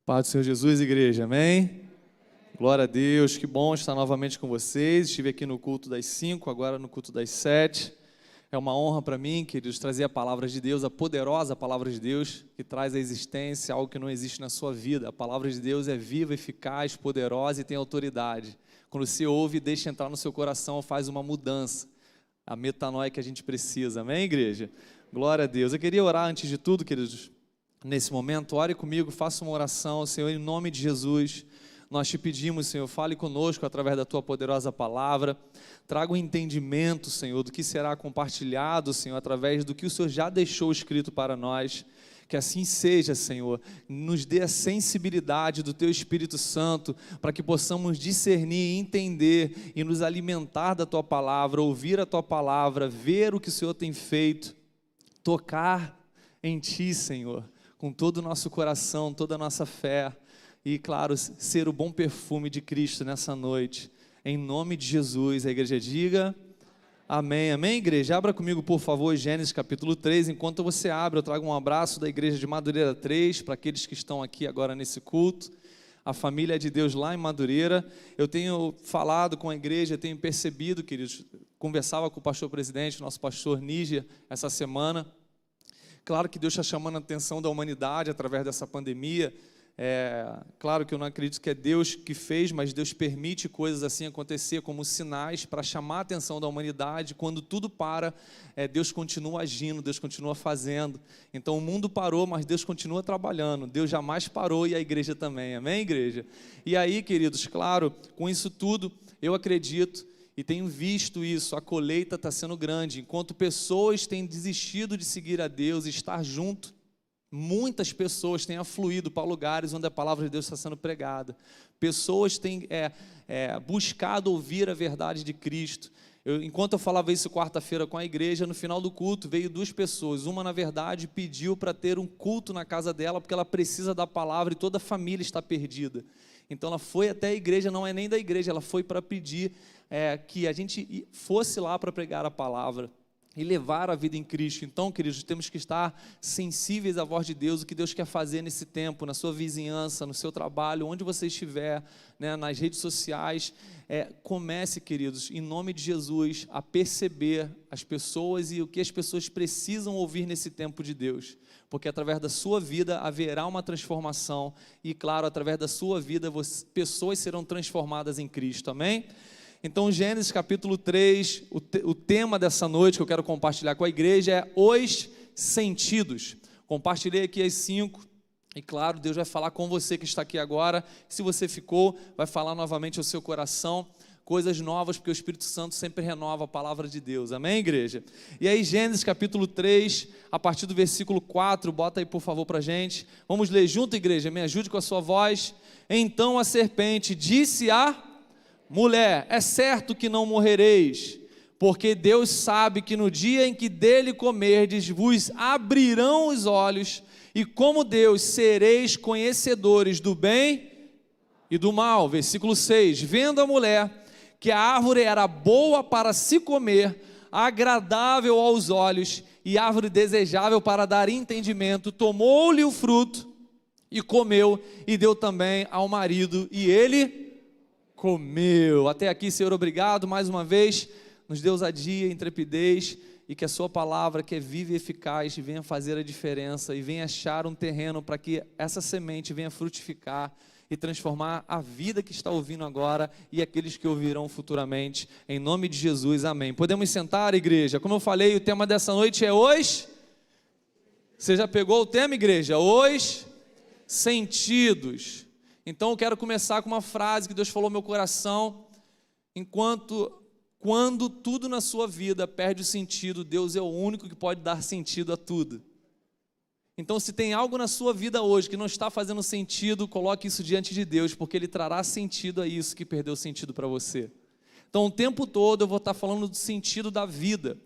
Paz do Senhor Jesus, igreja, amém? Glória a Deus, que bom estar novamente com vocês. Estive aqui no culto das 5, agora no culto das 7. É uma honra para mim, queridos, trazer a palavra de Deus, a poderosa palavra de Deus, que traz à existência algo que não existe na sua vida. A palavra de Deus é viva, eficaz, poderosa e tem autoridade. Quando você ouve e deixa entrar no seu coração, faz uma mudança. A metanoia que a gente precisa, amém, igreja? Glória a Deus. Eu queria orar antes de tudo, queridos. Nesse momento, ore comigo, faça uma oração. Senhor, em nome de Jesus, nós te pedimos, Senhor, fale conosco através da tua poderosa palavra, traga um entendimento, Senhor, do que será compartilhado, Senhor, através do que o Senhor já deixou escrito para nós. Que assim seja, Senhor, nos dê a sensibilidade do teu Espírito Santo, para que possamos discernir, entender e nos alimentar da tua palavra, ouvir a tua palavra, ver o que o Senhor tem feito, tocar em ti, Senhor, com todo o nosso coração, toda a nossa fé, e claro, ser o bom perfume de Cristo nessa noite, em nome de Jesus. A igreja diga amém, amém, igreja? Abra comigo, por favor, Gênesis capítulo 3, enquanto você abre, eu trago um abraço da igreja de Madureira 3, para aqueles que estão aqui agora nesse culto, a família de Deus lá em Madureira. Eu tenho falado com a igreja, tenho percebido, queridos, conversava com o pastor presidente, nosso pastor Níger, essa semana. Claro que Deus está chamando a atenção da humanidade através dessa pandemia. Claro que eu não acredito que é Deus que fez, mas Deus permite coisas assim acontecer como sinais para chamar a atenção da humanidade. Quando tudo para, Deus continua agindo, Deus continua fazendo. Então o mundo parou, mas Deus continua trabalhando. Deus jamais parou e a igreja também, amém, igreja? E aí, queridos, claro, com isso tudo, eu acredito e tenho visto isso, a colheita está sendo grande. Enquanto pessoas têm desistido de seguir a Deus, estar junto, muitas pessoas têm afluído para lugares onde a palavra de Deus está sendo pregada. Pessoas têm buscado ouvir a verdade de Cristo. Enquanto eu falava isso quarta-feira com a igreja, no final do culto veio duas pessoas. Uma, na verdade, pediu para ter um culto na casa dela, porque ela precisa da palavra e toda a família está perdida. Então ela foi até a igreja, não é nem da igreja, ela foi para pedir que a gente fosse lá para pregar a palavra e levar a vida em Cristo. Então, queridos, temos que estar sensíveis à voz de Deus, o que Deus quer fazer nesse tempo, na sua vizinhança, no seu trabalho, onde você estiver, nas redes sociais. Comece, queridos, em nome de Jesus, a perceber as pessoas e o que as pessoas precisam ouvir nesse tempo de Deus, porque através da sua vida haverá uma transformação e, claro, através da sua vida, pessoas serão transformadas em Cristo, amém? Então, Gênesis capítulo 3, o tema dessa noite que eu quero compartilhar com a igreja é os sentidos. Compartilhei aqui as 5, e claro, Deus vai falar com você que está aqui agora. Se você ficou, vai falar novamente ao seu coração, coisas novas, porque o Espírito Santo sempre renova a palavra de Deus, amém, igreja? E aí, Gênesis capítulo 3, a partir do versículo 4, bota aí por favor para a gente. Vamos ler junto, igreja, me ajude com a sua voz. Então a serpente disse a mulher: é certo que não morrereis, porque Deus sabe que no dia em que dele comerdes, vos abrirão os olhos, e como Deus sereis conhecedores do bem e do mal. Versículo 6, vendo a mulher que a árvore era boa para se comer, agradável aos olhos, e árvore desejável para dar entendimento, tomou-lhe o fruto, e comeu, e deu também ao marido, e ele comeu. Até aqui, Senhor, obrigado mais uma vez, nos dê ousadia, intrepidez, e que a sua palavra, que é viva e eficaz, venha fazer a diferença, e venha achar um terreno para que essa semente venha frutificar, e transformar a vida que está ouvindo agora, e aqueles que ouvirão futuramente, em nome de Jesus, amém. Podemos sentar, igreja? Como eu falei, o tema dessa noite é os... Você já pegou o tema, igreja? Os sentidos. Então eu quero começar com uma frase que Deus falou no meu coração. Quando tudo na sua vida perde o sentido, Deus é o único que pode dar sentido a tudo. Então, se tem algo na sua vida hoje que não está fazendo sentido, coloque isso diante de Deus, porque Ele trará sentido a isso que perdeu sentido para você. Então, o tempo todo eu vou estar falando do sentido da vida.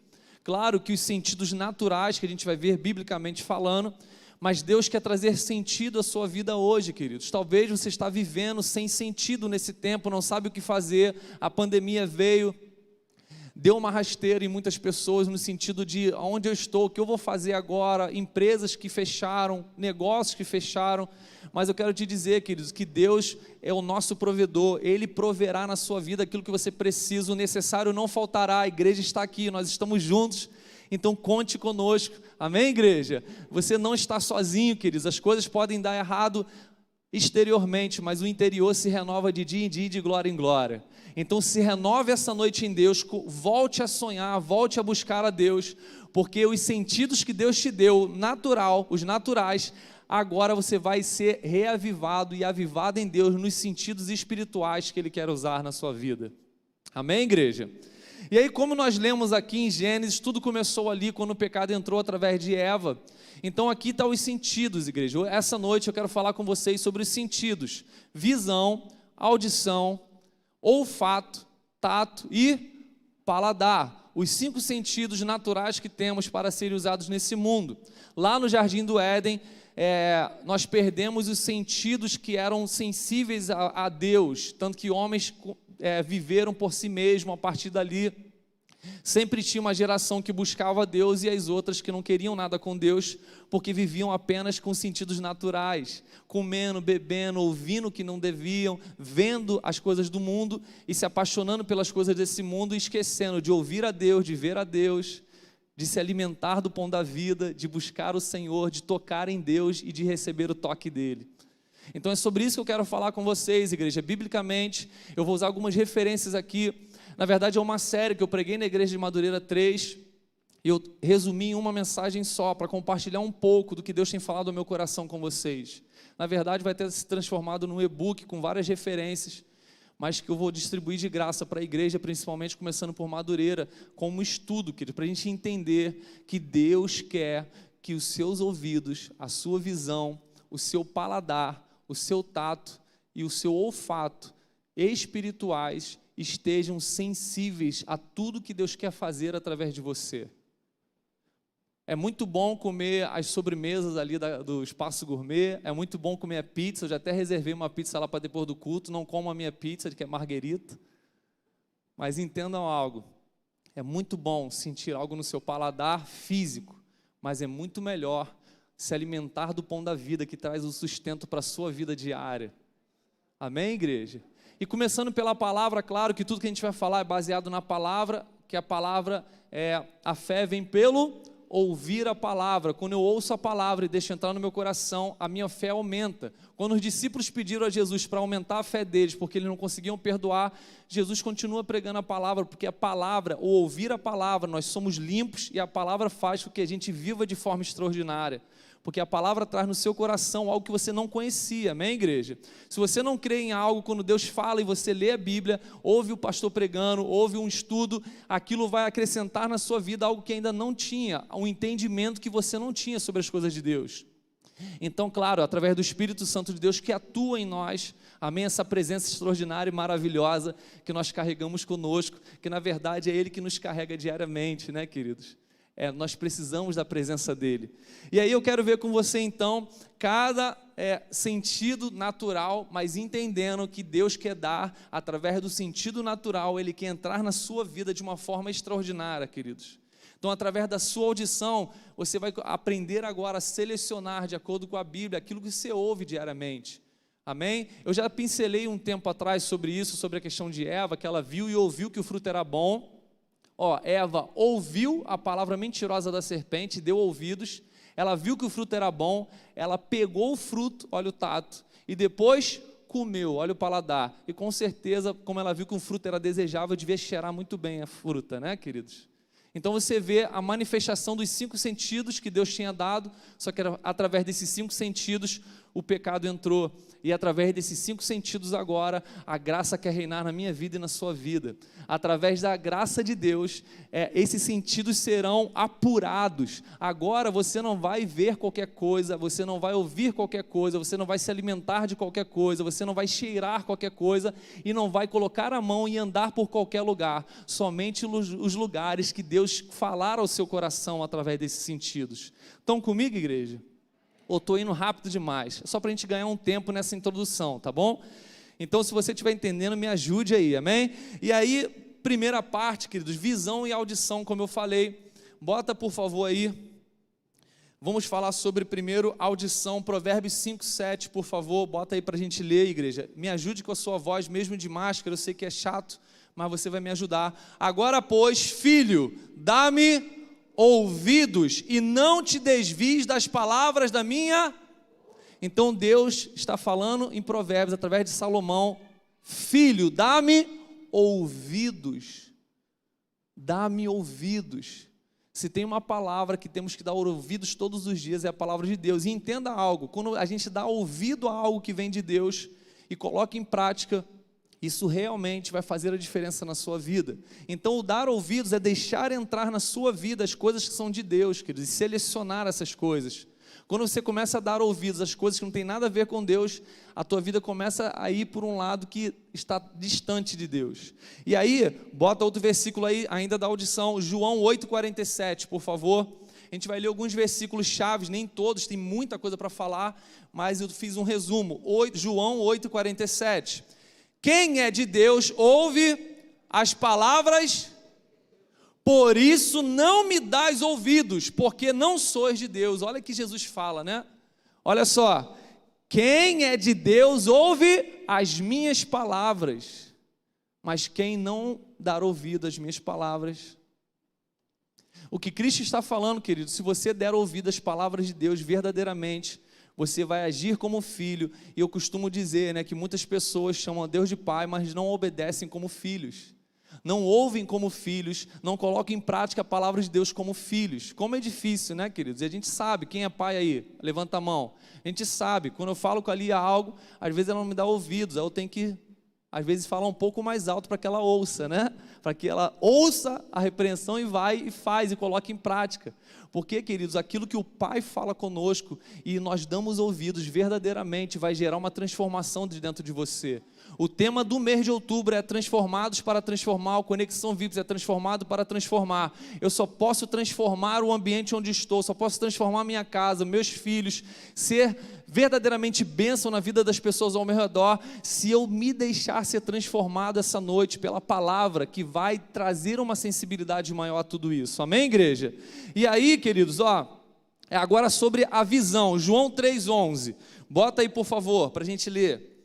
Claro que os sentidos naturais que a gente vai ver biblicamente falando, mas Deus quer trazer sentido à sua vida hoje, queridos. Talvez você está vivendo sem sentido nesse tempo, não sabe o que fazer, a pandemia veio, deu uma rasteira em muitas pessoas no sentido de onde eu estou, o que eu vou fazer agora, empresas que fecharam, negócios que fecharam, mas eu quero te dizer, queridos, que Deus é o nosso provedor, Ele proverá na sua vida aquilo que você precisa, o necessário não faltará, a igreja está aqui, nós estamos juntos, então conte conosco, amém, igreja? Você não está sozinho, queridos, as coisas podem dar errado exteriormente, mas o interior se renova de dia em dia e de glória em glória. Então se renove essa noite em Deus, volte a sonhar, volte a buscar a Deus, porque os sentidos que Deus te deu, os naturais, agora você vai ser reavivado e avivado em Deus nos sentidos espirituais que Ele quer usar na sua vida. Amém, igreja? E aí, como nós lemos aqui em Gênesis, tudo começou ali quando o pecado entrou através de Eva. Então aqui estão os sentidos, igreja. Essa noite eu quero falar com vocês sobre os sentidos: visão, audição, olfato, tato e paladar. Os 5 sentidos naturais que temos para serem usados nesse mundo. Lá no Jardim do Éden, nós perdemos os sentidos que eram sensíveis a Deus, tanto que homens viveram por si mesmos a partir dali. Sempre tinha uma geração que buscava Deus e as outras que não queriam nada com Deus, porque viviam apenas com sentidos naturais, comendo, bebendo, ouvindo o que não deviam, vendo as coisas do mundo e se apaixonando pelas coisas desse mundo e esquecendo de ouvir a Deus, de ver a Deus, de se alimentar do pão da vida, de buscar o Senhor, de tocar em Deus e de receber o toque dele. Então é sobre isso que eu quero falar com vocês, igreja. Biblicamente, eu vou usar algumas referências aqui. Na verdade é uma série que eu preguei na igreja de Madureira 3, e eu resumi em uma mensagem só, para compartilhar um pouco do que Deus tem falado ao meu coração com vocês. Na verdade vai ter se transformado num e-book com várias referências, mas que eu vou distribuir de graça para a igreja, principalmente começando por Madureira, como estudo, para a gente entender que Deus quer que os seus ouvidos, a sua visão, o seu paladar, o seu tato e o seu olfato espirituais estejam sensíveis a tudo que Deus quer fazer através de você. É muito bom comer as sobremesas ali do Espaço Gourmet, é muito bom comer a pizza, eu já até reservei uma pizza lá para depois do culto, não como a minha pizza, que é marguerita, mas entendam algo, é muito bom sentir algo no seu paladar físico, mas é muito melhor se alimentar do pão da vida, que traz o sustento para a sua vida diária. Amém, igreja? E começando pela palavra, claro que tudo que a gente vai falar é baseado na palavra, que a palavra a fé vem pelo ouvir a palavra. Quando eu ouço a palavra e deixo entrar no meu coração, a minha fé aumenta. Quando os discípulos pediram a Jesus para aumentar a fé deles, porque eles não conseguiam perdoar, Jesus continua pregando a palavra, porque a palavra, ou ouvir a palavra, nós somos limpos e a palavra faz com que a gente viva de forma extraordinária. Porque a palavra traz no seu coração algo que você não conhecia, amém, igreja? Se você não crê em algo, quando Deus fala e você lê a Bíblia, ouve o pastor pregando, ouve um estudo, aquilo vai acrescentar na sua vida algo que ainda não tinha, um entendimento que você não tinha sobre as coisas de Deus. Então, claro, através do Espírito Santo de Deus que atua em nós, amém, essa presença extraordinária e maravilhosa que nós carregamos conosco, que na verdade é Ele que nos carrega diariamente, né, queridos? Nós precisamos da presença dEle. E aí eu quero ver com você então, cada sentido natural, mas entendendo que Deus quer dar, através do sentido natural, Ele quer entrar na sua vida de uma forma extraordinária, queridos. Então, através da sua audição, você vai aprender agora a selecionar, de acordo com a Bíblia, aquilo que você ouve diariamente. Amém? Eu já pincelei um tempo atrás sobre isso, sobre a questão de Eva, que ela viu e ouviu que o fruto era bom. Eva ouviu a palavra mentirosa da serpente, deu ouvidos, ela viu que o fruto era bom, ela pegou o fruto, olha o tato, e depois comeu, olha o paladar, e com certeza, como ela viu que o fruto era desejável, devia cheirar muito bem a fruta, né, queridos? Então você vê a manifestação dos 5 sentidos que Deus tinha dado, só que através desses 5 sentidos o pecado entrou, e através desses 5 sentidos agora, a graça quer reinar na minha vida e na sua vida. Através da graça de Deus, esses sentidos serão apurados. Agora você não vai ver qualquer coisa, você não vai ouvir qualquer coisa, você não vai se alimentar de qualquer coisa, você não vai cheirar qualquer coisa, e não vai colocar a mão e andar por qualquer lugar, somente os lugares que Deus falar ao seu coração através desses sentidos. Estão comigo, igreja? Ou estou indo rápido demais? É só para a gente ganhar um tempo nessa introdução, tá bom? Então, se você estiver entendendo, me ajude aí, amém? E aí, primeira parte, queridos, visão e audição, como eu falei. Bota, por favor, aí. Vamos falar sobre primeiro audição, Provérbios 5:7, por favor, bota aí para a gente ler, igreja. Me ajude com a sua voz, mesmo de máscara, eu sei que é chato, mas você vai me ajudar. Agora, pois, filho, dá-me ouvidos e não te desvies das palavras da minha... Então Deus está falando em Provérbios, através de Salomão, filho, dá-me ouvidos, dá-me ouvidos. Se tem uma palavra que temos que dar ouvidos todos os dias, é a palavra de Deus. E entenda algo, quando a gente dá ouvido a algo que vem de Deus e coloca em prática, isso realmente vai fazer a diferença na sua vida. Então o dar ouvidos é deixar entrar na sua vida as coisas que são de Deus, queridos, e selecionar essas coisas. Quando você começa a dar ouvidos às coisas que não tem nada a ver com Deus, a tua vida começa a ir por um lado que está distante de Deus. E aí, bota outro versículo aí, ainda da audição, João 8,47, por favor. A gente vai ler alguns versículos chaves, nem todos, tem muita coisa para falar, mas eu fiz um resumo. João 8,47. Quem é de Deus ouve as palavras... Por isso não me dás ouvidos, porque não sois de Deus. Olha que Jesus fala, né? Olha só, quem é de Deus ouve as minhas palavras, mas quem não dar ouvido às minhas palavras. O que Cristo está falando, querido, se você der ouvido às palavras de Deus verdadeiramente, você vai agir como filho. E eu costumo dizer, né, que muitas pessoas chamam a Deus de pai, mas não obedecem como filhos. Não ouvem como filhos, não colocam em prática a palavra de Deus como filhos. Como é difícil, né, queridos? E a gente sabe, quem é pai aí? Levanta a mão. A gente sabe, quando eu falo com a Lia algo, às vezes ela não me dá ouvidos, aí eu tenho que, às vezes, falar um pouco mais alto para que ela ouça, né? Para que ela ouça a repreensão e vai e faz e coloque em prática. Porque, queridos, aquilo que o Pai fala conosco e nós damos ouvidos verdadeiramente vai gerar uma transformação de dentro de você. O tema do mês de outubro é transformados para transformar, o Conexão VIPs é transformado para transformar. Eu só posso transformar o ambiente onde estou, só posso transformar minha casa, meus filhos, ser verdadeiramente bênção na vida das pessoas ao meu redor, se eu me deixar ser transformado essa noite pela palavra, que vai trazer uma sensibilidade maior a tudo isso. Amém, igreja? E aí, queridos, é agora sobre a visão, João 3,11. Bota aí, por favor, para a gente ler.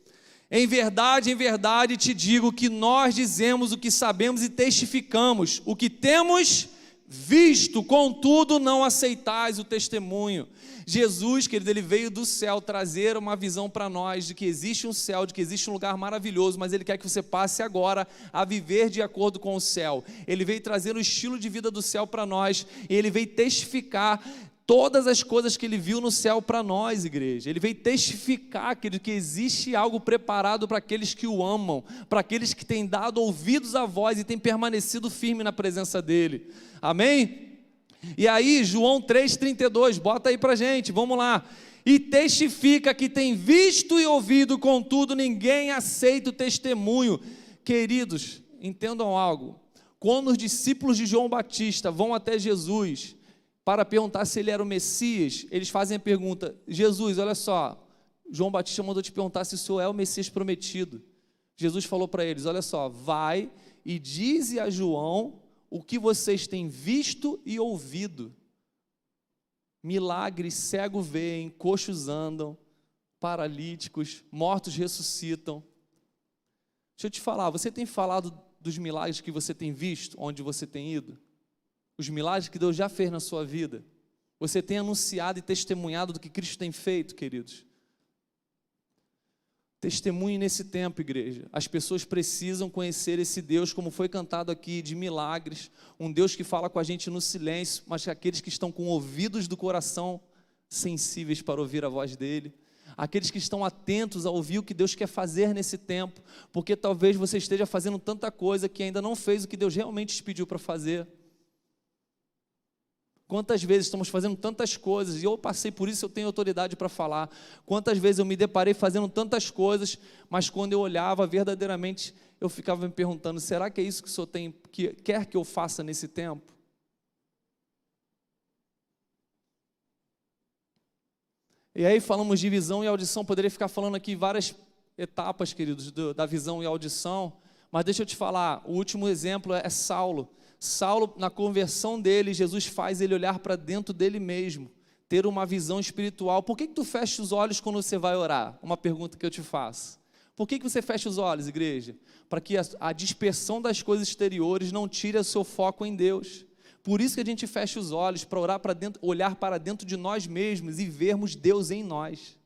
Em verdade te digo que nós dizemos o que sabemos e testificamos, o que temos visto, contudo não aceitais o testemunho. Jesus, querido, ele veio do céu trazer uma visão para nós de que existe um céu, de que existe um lugar maravilhoso, mas ele quer que você passe agora a viver de acordo com o céu. Ele veio trazer o estilo de vida do céu para nós, e ele veio testificar todas as coisas que ele viu no céu para nós, igreja. Ele veio testificar, querido, que existe algo preparado para aqueles que o amam, para aqueles que têm dado ouvidos à voz e têm permanecido firme na presença dele. Amém? E aí, João 3,32, bota aí para gente, vamos lá. E testifica que tem visto e ouvido, contudo ninguém aceita o testemunho. Queridos, entendam algo. Quando os discípulos de João Batista vão até Jesus para perguntar se ele era o Messias, eles fazem a pergunta: Jesus, olha só, João Batista mandou te perguntar se o Senhor é o Messias prometido. Jesus falou para eles: olha só, vai e dize a João o que vocês têm visto e ouvido. Milagres, cegos veem, coxos andam, paralíticos, mortos ressuscitam. Deixa eu te falar, você tem falado dos milagres que você tem visto, onde você tem ido? Os milagres que Deus já fez na sua vida? Você tem anunciado e testemunhado do que Cristo tem feito, queridos? Testemunhe nesse tempo, igreja. As pessoas precisam conhecer esse Deus, como foi cantado aqui, de milagres, um Deus que fala com a gente no silêncio, mas que aqueles que estão com ouvidos do coração sensíveis para ouvir a voz dele, aqueles que estão atentos a ouvir o que Deus quer fazer nesse tempo, porque talvez você esteja fazendo tanta coisa que ainda não fez o que Deus realmente te pediu para fazer. Quantas vezes estamos fazendo tantas coisas, e eu passei por isso, eu tenho autoridade para falar. Quantas vezes eu me deparei fazendo tantas coisas, mas quando eu olhava verdadeiramente, eu ficava me perguntando: será que é isso que o Senhor quer que eu faça nesse tempo? E aí falamos de visão e audição, poderia ficar falando aqui várias etapas, queridos, da visão e audição, Mas deixa eu te falar, o último exemplo é Saulo. Saulo, na conversão dele, Jesus faz ele olhar para dentro dele mesmo, ter uma visão espiritual. Por que tu fecha os olhos quando você vai orar? Uma pergunta que eu te faço. Por que você fecha os olhos, igreja? Para que a dispersão das coisas exteriores não tire o seu foco em Deus. Por isso que a gente fecha os olhos, para orar para dentro, olhar para dentro de nós mesmos e vermos Deus em nós.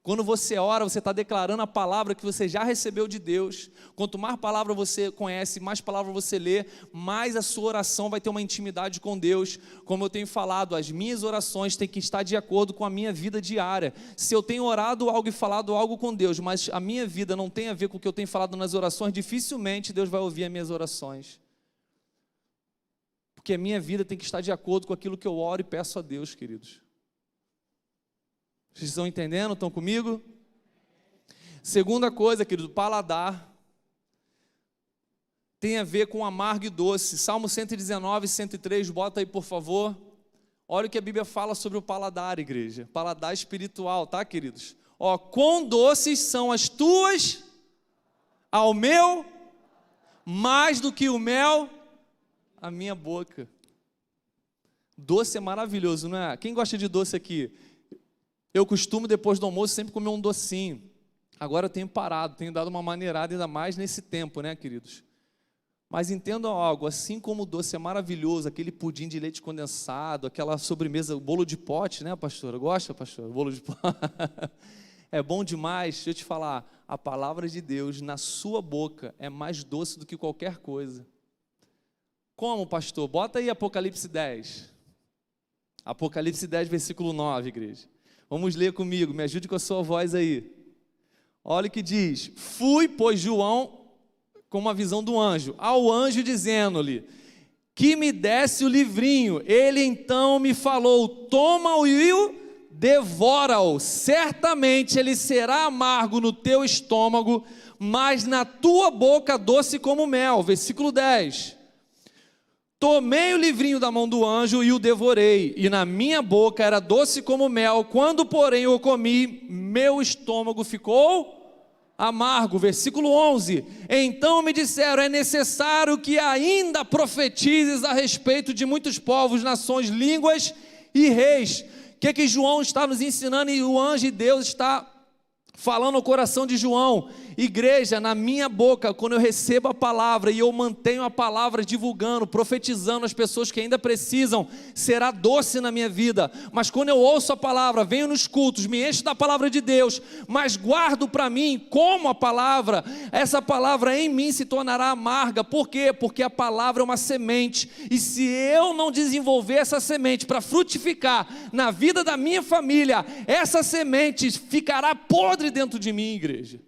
Quando você ora, você está declarando a palavra que você já recebeu de Deus. Quanto mais palavra você conhece, mais palavra você lê, mais a sua oração vai ter uma intimidade com Deus. Como eu tenho falado, as minhas orações têm que estar de acordo com a minha vida diária. Se eu tenho orado algo e falado algo com Deus, mas a minha vida não tem a ver com o que eu tenho falado nas orações, dificilmente Deus vai ouvir as minhas orações. Porque a minha vida tem que estar de acordo com aquilo que eu oro e peço a Deus, queridos. Vocês estão entendendo? Estão comigo? Segunda coisa, querido, paladar tem a ver com amargo e doce. Salmo 119, 103, bota aí por favor. Olha o que a Bíblia fala sobre o paladar, igreja. Paladar espiritual, tá, queridos? Ó, quão doces são as tuas ao meu, mais do que o mel a minha boca. Doce é maravilhoso, não é? Quem gosta de doce aqui? Eu costumo, depois do almoço, sempre comer um docinho. Agora eu tenho parado, tenho dado uma maneirada ainda mais nesse tempo, né, queridos? Mas entendam algo, assim como o doce é maravilhoso, aquele pudim de leite condensado, aquela sobremesa, o bolo de pote, né, pastora? Gosta, pastora? Bolo de pote. É bom demais. Deixa eu te falar, a palavra de Deus na sua boca é mais doce do que qualquer coisa. Como, pastor? Bota aí Apocalipse 10. Apocalipse 10, versículo 9, igreja. Vamos ler comigo, me ajude com a sua voz aí. Olha o que diz: fui, pois, João, com uma visão do anjo, ao anjo dizendo-lhe, que me desse o livrinho. Ele então me falou, toma-o e devora-o, certamente ele será amargo no teu estômago, mas na tua boca doce como mel. Versículo 10. Tomei o livrinho da mão do anjo e o devorei, e na minha boca era doce como mel, quando porém eu comi, meu estômago ficou amargo. Versículo 11, então me disseram, é necessário que ainda profetizes a respeito de muitos povos, nações, línguas e reis. O que João está nos ensinando e o anjo de Deus está falando no coração de João? Igreja, na minha boca, quando eu recebo a palavra e eu mantenho a palavra divulgando, profetizando as pessoas que ainda precisam, será doce na minha vida. Mas quando eu ouço a palavra, venho nos cultos, me encho da palavra de Deus, mas guardo para mim como a palavra, essa palavra em mim se tornará amarga. Por quê? Porque a palavra é uma semente, e se eu não desenvolver essa semente para frutificar na vida da minha família, essa semente ficará podre dentro de mim, igreja.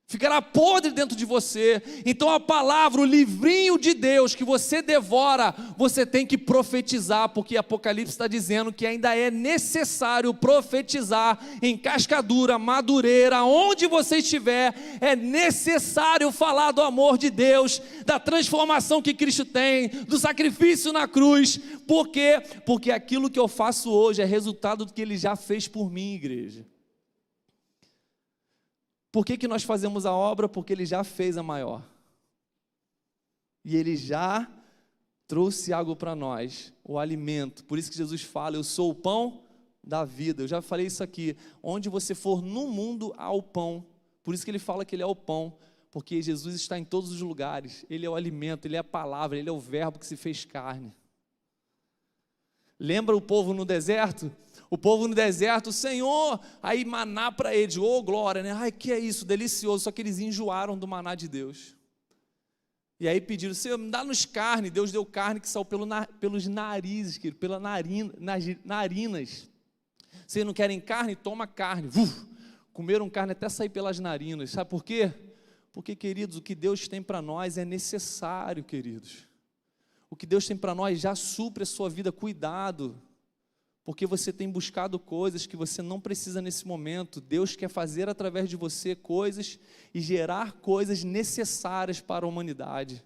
Ficará podre dentro de você. Então a palavra, o livrinho de Deus que você devora, você tem que profetizar, porque Apocalipse está dizendo que ainda é necessário profetizar em Cascadura, Madureira, onde você estiver, é necessário falar do amor de Deus, da transformação que Cristo tem, do sacrifício na cruz. Por quê? Porque aquilo que eu faço hoje é resultado do que Ele já fez por mim, igreja. Por que nós fazemos a obra? Porque Ele já fez a maior. E Ele já trouxe algo para nós, o alimento. Por isso que Jesus fala, eu sou o pão da vida. Eu já falei isso aqui. Onde você for no mundo, há o pão. Por isso que Ele fala que Ele é o pão. Porque Jesus está em todos os lugares. Ele é o alimento, Ele é a palavra, Ele é o verbo que se fez carne. Lembra o povo no deserto? O povo no deserto, Senhor, aí maná para eles, oh glória, né? Ai, que é isso, delicioso. Só que eles enjoaram do maná de Deus. E aí pediram, Senhor, me dá-nos carne. Deus deu carne que saiu pelos narizes, pelas narinas. Vocês não querem carne? Toma carne. Comeram carne até sair pelas narinas. Sabe por quê? Porque, queridos, o que Deus tem para nós é necessário, queridos. O que Deus tem para nós já supre a sua vida. Cuidado. Porque você tem buscado coisas que você não precisa nesse momento. Deus quer fazer através de você coisas e gerar coisas necessárias para a humanidade.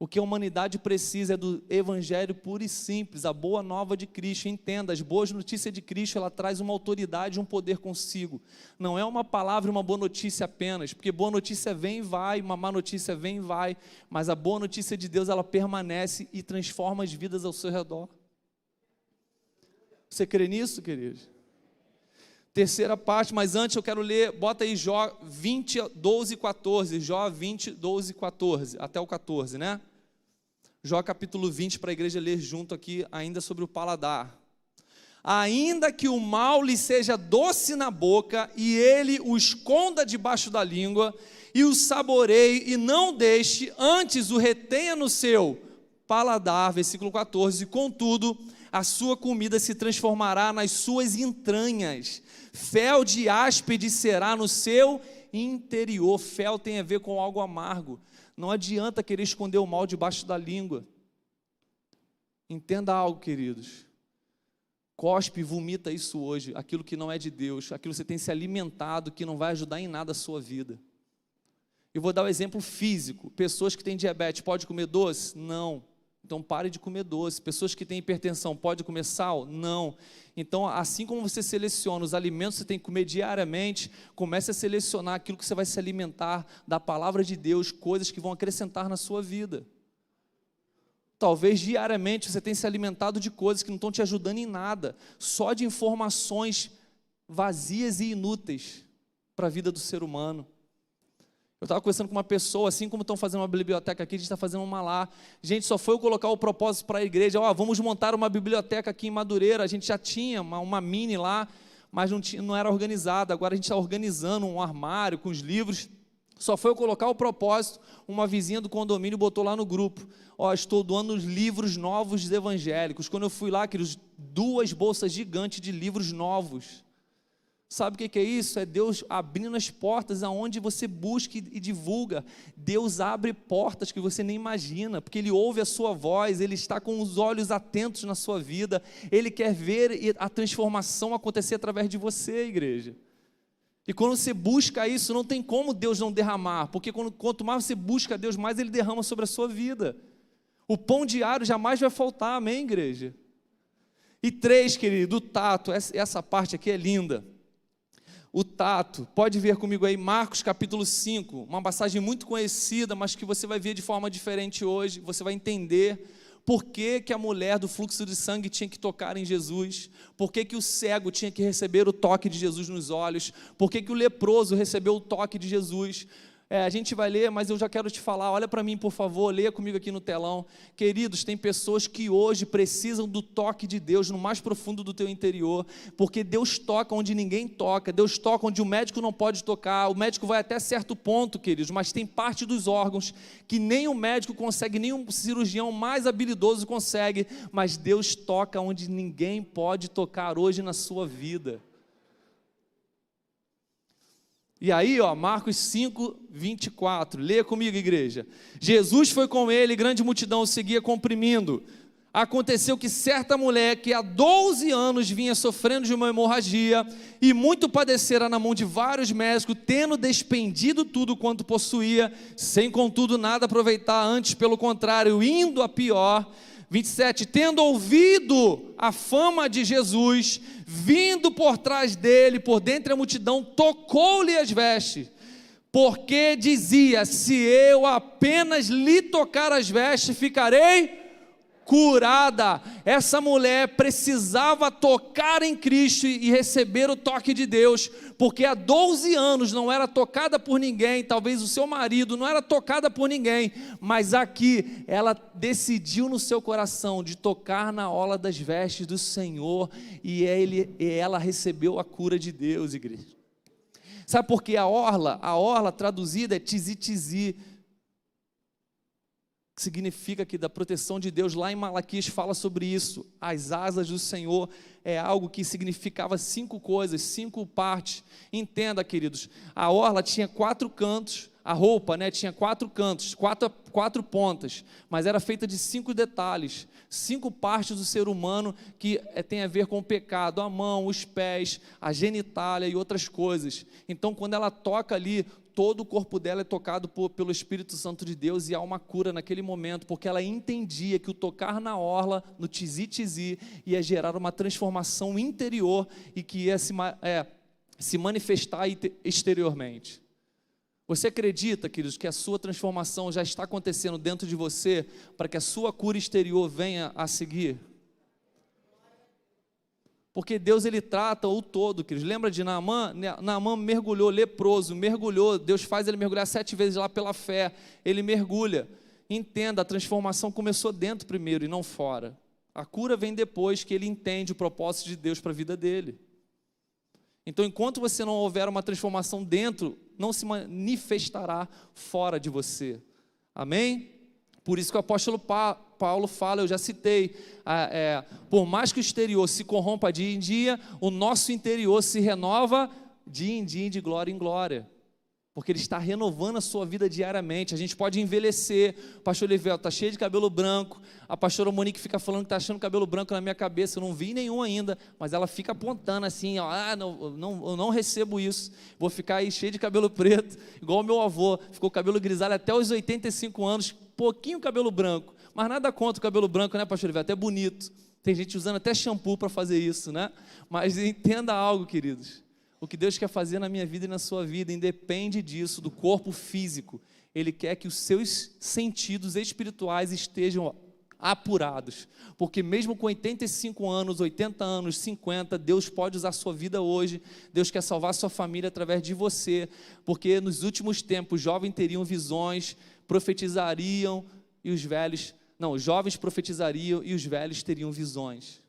O que a humanidade precisa é do evangelho puro e simples, a boa nova de Cristo. Entenda, as boas notícias de Cristo, ela traz uma autoridade e um poder consigo. Não é uma palavra e uma boa notícia apenas, porque boa notícia vem e vai, uma má notícia vem e vai, mas a boa notícia de Deus, ela permanece e transforma as vidas ao seu redor. Você crê nisso, queridos? Terceira parte, mas antes eu quero ler, bota aí Jó 20, 12 e 14, Jó 20, 12 e 14, até o 14, né? Jó capítulo 20, para a igreja ler junto aqui, ainda sobre o paladar. Ainda que o mal lhe seja doce na boca, e ele o esconda debaixo da língua, e o saboreie, e não deixe, antes o retenha no seu paladar, versículo 14, contudo, a sua comida se transformará nas suas entranhas, fel de áspide será no seu interior. Fel tem a ver com algo amargo. Não adianta querer esconder o mal debaixo da língua. Entenda algo, queridos. Cospe e vomita isso hoje, aquilo que não é de Deus, aquilo que você tem se alimentado, que não vai ajudar em nada a sua vida. Eu vou dar um exemplo físico. Pessoas que têm diabetes, pode comer doce? Não. Então pare de comer doce. Pessoas que têm hipertensão, pode comer sal? Não. Então, assim como você seleciona os alimentos que você tem que comer diariamente, comece a selecionar aquilo que você vai se alimentar da palavra de Deus, coisas que vão acrescentar na sua vida. Talvez diariamente você tenha se alimentado de coisas que não estão te ajudando em nada, só de informações vazias e inúteis para a vida do ser humano. Eu estava conversando com uma pessoa, assim como estão fazendo uma biblioteca aqui, a gente está fazendo uma lá. Gente, só foi eu colocar o propósito para a igreja, vamos montar uma biblioteca aqui em Madureira. A gente já tinha uma mini lá, mas não era organizada. Agora a gente está organizando um armário com os livros. Só foi eu colocar o propósito, uma vizinha do condomínio botou lá no grupo. Estou doando os livros novos evangélicos. Quando eu fui lá, queridos, 2 bolsas gigantes de livros novos. Sabe o que é isso? É Deus abrindo as portas aonde você busca e divulga. Deus abre portas que você nem imagina, porque Ele ouve a sua voz, Ele está com os olhos atentos na sua vida, Ele quer ver a transformação acontecer através de você, igreja. E quando você busca isso, não tem como Deus não derramar, porque quanto mais você busca Deus, mais Ele derrama sobre a sua vida. O pão diário jamais vai faltar, amém, igreja? E 3, querido, o tato, essa parte aqui é linda. O tato, pode ver comigo aí, Marcos capítulo 5, uma passagem muito conhecida, mas que você vai ver de forma diferente hoje, você vai entender por que a mulher do fluxo de sangue tinha que tocar em Jesus, por que o cego tinha que receber o toque de Jesus nos olhos, por que o leproso recebeu o toque de Jesus. A gente vai ler, mas eu já quero te falar, olha para mim por favor, leia comigo aqui no telão. Queridos, tem pessoas que hoje precisam do toque de Deus no mais profundo do teu interior, porque Deus toca onde ninguém toca, Deus toca onde o médico não pode tocar, o médico vai até certo ponto, queridos, mas tem parte dos órgãos que nem o médico consegue, nem um cirurgião mais habilidoso consegue, mas Deus toca onde ninguém pode tocar hoje na sua vida. E aí, Marcos 5, 24, leia comigo, igreja. Jesus foi com ele, grande multidão o seguia comprimindo. Aconteceu que certa mulher que há 12 anos vinha sofrendo de uma hemorragia e muito padecera na mão de vários médicos, tendo despendido tudo quanto possuía, sem contudo nada aproveitar, antes pelo contrário, indo a pior. 27, tendo ouvido a fama de Jesus, vindo por trás dele, por dentre a multidão, tocou-lhe as vestes, porque dizia, se eu apenas lhe tocar as vestes, ficarei curada. Essa mulher precisava tocar em Cristo e receber o toque de Deus, porque há 12 anos não era tocada por ninguém, talvez o seu marido não era tocada por ninguém, mas aqui ela decidiu no seu coração de tocar na orla das vestes do Senhor, e ela recebeu a cura de Deus, igreja. Sabe por que a orla traduzida é tizi-tizi, que significa que da proteção de Deus, lá em Malaquias fala sobre isso. As asas do Senhor é algo que significava 5 coisas, 5 partes. Entenda, queridos, a orla tinha 4 cantos, a roupa, tinha 4 cantos, 4 pontas, mas era feita de 5 detalhes, 5 partes do ser humano que tem a ver com o pecado, a mão, os pés, a genitália e outras coisas. Então, quando ela toca ali, todo o corpo dela é tocado pelo Espírito Santo de Deus e há uma cura naquele momento, porque ela entendia que o tocar na orla, no tizi-tizi, ia gerar uma transformação interior e que ia se manifestar exteriormente. Você acredita, queridos, que a sua transformação já está acontecendo dentro de você para que a sua cura exterior venha a seguir? Porque Deus, ele trata o todo, queridos. Lembra de Naamã? Naamã mergulhou, leproso, mergulhou. Deus faz ele mergulhar 7 vezes lá pela fé. Ele mergulha. Entenda, a transformação começou dentro primeiro e não fora. A cura vem depois que ele entende o propósito de Deus para a vida dele. Então, enquanto você não houver uma transformação dentro, não se manifestará fora de você. Amém? Por isso que o apóstolo Paulo fala, eu já citei, por mais que o exterior se corrompa dia em dia, o nosso interior se renova dia em dia, de glória em glória. Porque ele está renovando a sua vida diariamente. A gente pode envelhecer. O pastor Livel está cheio de cabelo branco. A pastora Monique fica falando que está achando cabelo branco na minha cabeça. Eu não vi nenhum ainda, mas ela fica apontando assim, ó, eu não recebo isso. Vou ficar aí cheio de cabelo preto, igual o meu avô. Ficou cabelo grisalho até os 85 anos, pouquinho cabelo branco. Mas nada contra o cabelo branco, né, pastor Livel? Até bonito. Tem gente usando até shampoo para fazer isso, né? Mas entenda algo, queridos. O que Deus quer fazer na minha vida e na sua vida independe disso, do corpo físico. Ele quer que os seus sentidos espirituais estejam apurados. Porque mesmo com 85 anos, 80 anos, 50, Deus pode usar a sua vida hoje. Deus quer salvar a sua família através de você. Porque nos últimos tempos, os jovens teriam visões, profetizariam e os velhos... Não, os jovens profetizariam e os velhos teriam visões.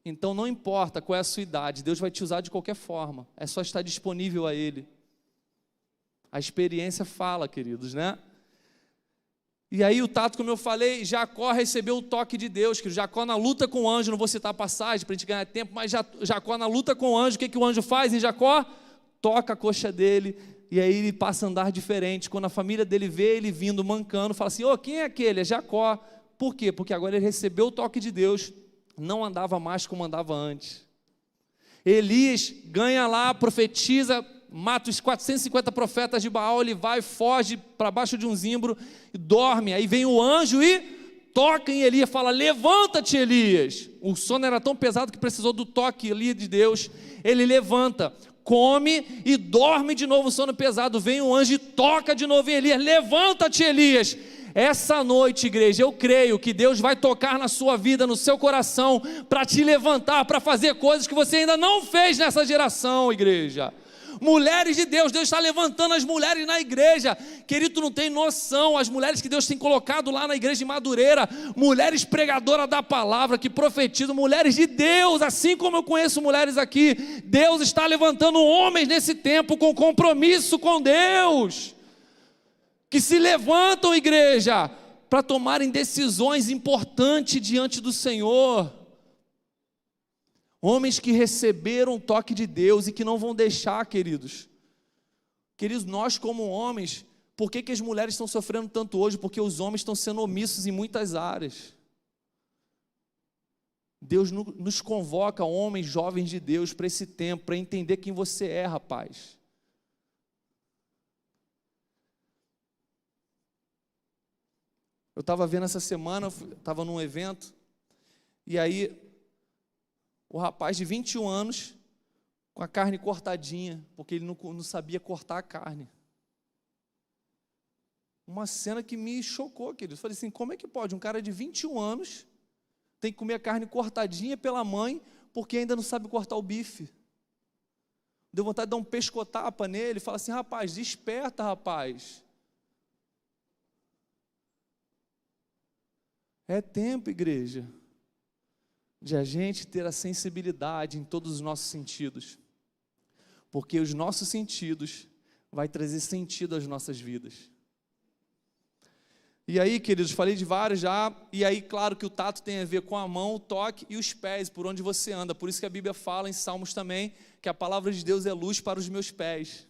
Então não importa qual é a sua idade, Deus vai te usar de qualquer forma, é só estar disponível a Ele. A experiência fala, queridos, né? E aí o Tato, como eu falei, Jacó recebeu o toque de Deus, que Jacó na luta com o anjo, não vou citar a passagem para a gente ganhar tempo, mas Jacó na luta com o anjo, o que o anjo faz em Jacó? Toca a coxa dele, e aí ele passa a andar diferente. Quando a família dele vê ele vindo mancando, fala assim, quem é aquele? É Jacó. Por quê? Porque agora ele recebeu o toque de Deus, não andava mais como andava antes. Elias ganha lá, profetiza, mata os 450 profetas de Baal, ele vai, foge para baixo de um zimbro e dorme. Aí vem o anjo e toca em Elias, fala, levanta-te, Elias. O sono era tão pesado que precisou do toque ali de Deus. Ele levanta, come e dorme de novo, o sono pesado. Vem o anjo e toca de novo em Elias, levanta-te, Elias. Essa noite, igreja, eu creio que Deus vai tocar na sua vida, no seu coração, para te levantar, para fazer coisas que você ainda não fez nessa geração, igreja. Mulheres de Deus, Deus está levantando as mulheres na igreja. Querido, tu não tem noção, as mulheres que Deus tem colocado lá na igreja de Madureira, mulheres pregadoras da palavra, que profetizam, mulheres de Deus, assim como eu conheço mulheres aqui. Deus está levantando homens nesse tempo com compromisso com Deus, que se levantam, igreja, para tomarem decisões importantes diante do Senhor. Homens que receberam o toque de Deus e que não vão deixar, queridos. Queridos, nós como homens, por que as mulheres estão sofrendo tanto hoje? Porque os homens estão sendo omissos em muitas áreas. Deus nos convoca, homens jovens de Deus, para esse tempo, para entender quem você é, rapaz. Eu estava vendo essa semana, estava num evento, e aí o rapaz de 21 anos, com a carne cortadinha, porque ele não sabia cortar a carne. Uma cena que me chocou, querido. Eu falei assim, como é que pode? Um cara de 21 anos tem que comer a carne cortadinha pela mãe, porque ainda não sabe cortar o bife. Deu vontade de dar um pescotapa nele, e falar assim, rapaz, desperta, rapaz. É tempo, igreja, de a gente ter a sensibilidade em todos os nossos sentidos, porque os nossos sentidos vai trazer sentido às nossas vidas. E aí, queridos, falei de vários já, e aí, claro que o tato tem a ver com a mão, o toque e os pés, por onde você anda. Por isso que a Bíblia fala em Salmos também, que a palavra de Deus é luz para os meus pés,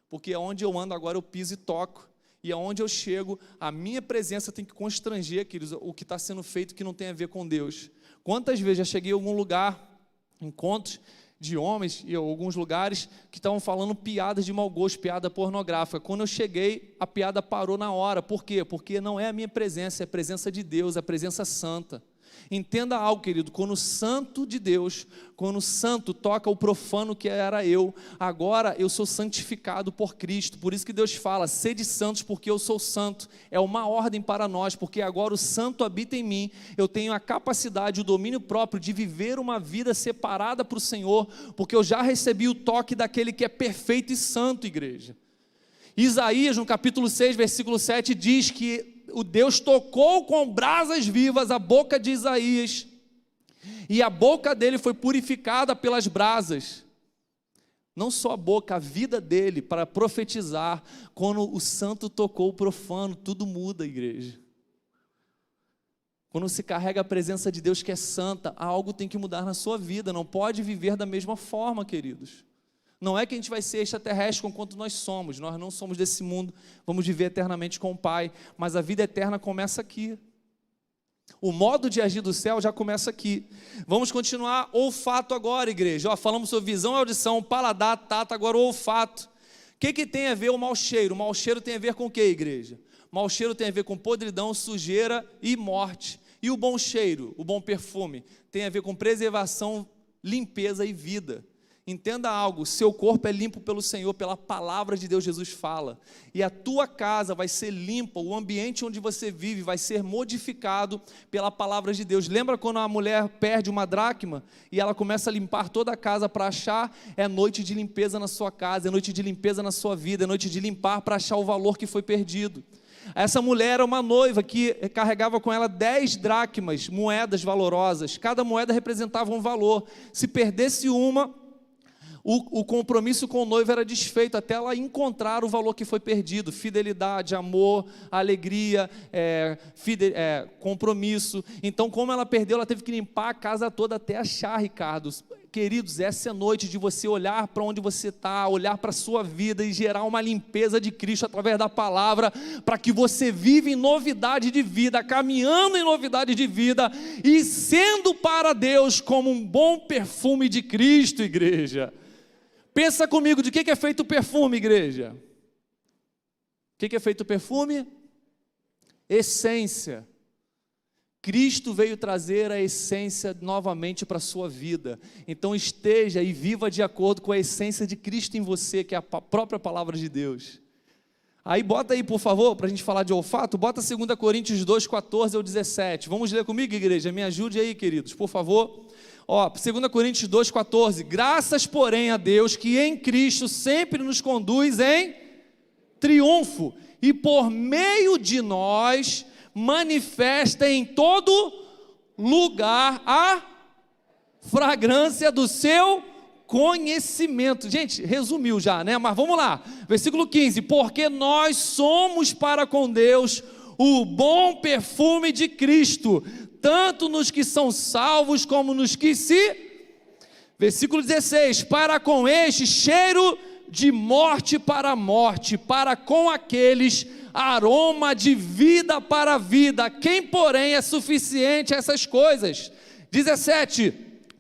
porque onde eu ando agora eu piso e toco. E aonde eu chego, a minha presença tem que constranger, queridos, o que está sendo feito que não tem a ver com Deus. Quantas vezes já cheguei em algum lugar, encontros, de homens e alguns lugares que estavam falando piadas de mau gosto, piada pornográfica. Quando eu cheguei, a piada parou na hora. Por quê? Porque não é a minha presença, é a presença de Deus, é a presença santa. Entenda algo, querido, quando o santo de Deus, quando o santo toca o profano que era eu, agora eu sou santificado por Cristo. Por isso que Deus fala, sede santos porque eu sou santo. É uma ordem para nós, porque agora o santo habita em mim. Eu tenho a capacidade, o domínio próprio de viver uma vida separada para o Senhor, porque eu já recebi o toque daquele que é perfeito e santo, igreja. Isaías, no capítulo 6, versículo 7, diz que o Deus tocou com brasas vivas a boca de Isaías, e a boca dele foi purificada pelas brasas. Não só a boca, a vida dele, para profetizar. Quando o santo tocou o profano, tudo muda, igreja. Quando se carrega a presença de Deus que é santa, algo tem que mudar na sua vida. Não pode viver da mesma forma, queridos. Não é que a gente vai ser extraterrestre enquanto nós somos. Nós não somos desse mundo, vamos viver eternamente com o Pai. Mas a vida eterna começa aqui. O modo de agir do céu já começa aqui. Vamos continuar. Olfato agora, igreja. Falamos sobre visão e audição, paladar, tato, agora o olfato. O que tem a ver o mau cheiro? O mau cheiro tem a ver com o que, igreja? O mau cheiro tem a ver com podridão, sujeira e morte. E o bom cheiro, o bom perfume, tem a ver com preservação, limpeza e vida. Entenda algo, seu corpo é limpo pelo Senhor, pela palavra de Deus. Jesus fala, e a tua casa vai ser limpa, o ambiente onde você vive vai ser modificado pela palavra de Deus. Lembra quando a mulher perde uma dracma, e ela começa a limpar toda a casa para achar? É noite de limpeza na sua casa, é noite de limpeza na sua vida, é noite de limpar para achar o valor que foi perdido. Essa mulher era uma noiva que carregava com ela 10 dracmas, moedas valorosas, cada moeda representava um valor. Se perdesse uma, o compromisso com o noivo era desfeito, até ela encontrar o valor que foi perdido. Fidelidade, amor, alegria, compromisso. Então, como ela perdeu, ela teve que limpar a casa toda até achar, Ricardo. Queridos, essa é a noite de você olhar para onde você está, olhar para a sua vida e gerar uma limpeza de Cristo através da palavra, para que você viva em novidade de vida, caminhando em novidade de vida e sendo para Deus como um bom perfume de Cristo, igreja. Pensa comigo, de que é feito o perfume, igreja? De que é feito o perfume? Essência. Cristo veio trazer a essência novamente para a sua vida. Então esteja e viva de acordo com a essência de Cristo em você, que é a própria palavra de Deus. Aí bota aí, por favor, para a gente falar de olfato, bota 2 Coríntios 2, 14 ao 17. Vamos ler comigo, igreja? Me ajude aí, queridos, por favor. 2 Coríntios 2, 14. Graças, porém, a Deus, que em Cristo sempre nos conduz em triunfo, e por meio de nós manifesta em todo lugar a fragrância do seu conhecimento. Gente, resumiu já, né? Mas vamos lá, versículo 15, porque nós somos para com Deus o bom perfume de Cristo, tanto nos que são salvos como nos que versículo 16, para com este cheiro de morte para morte, para com aqueles aroma de vida para vida, quem porém é suficiente a essas coisas. 17,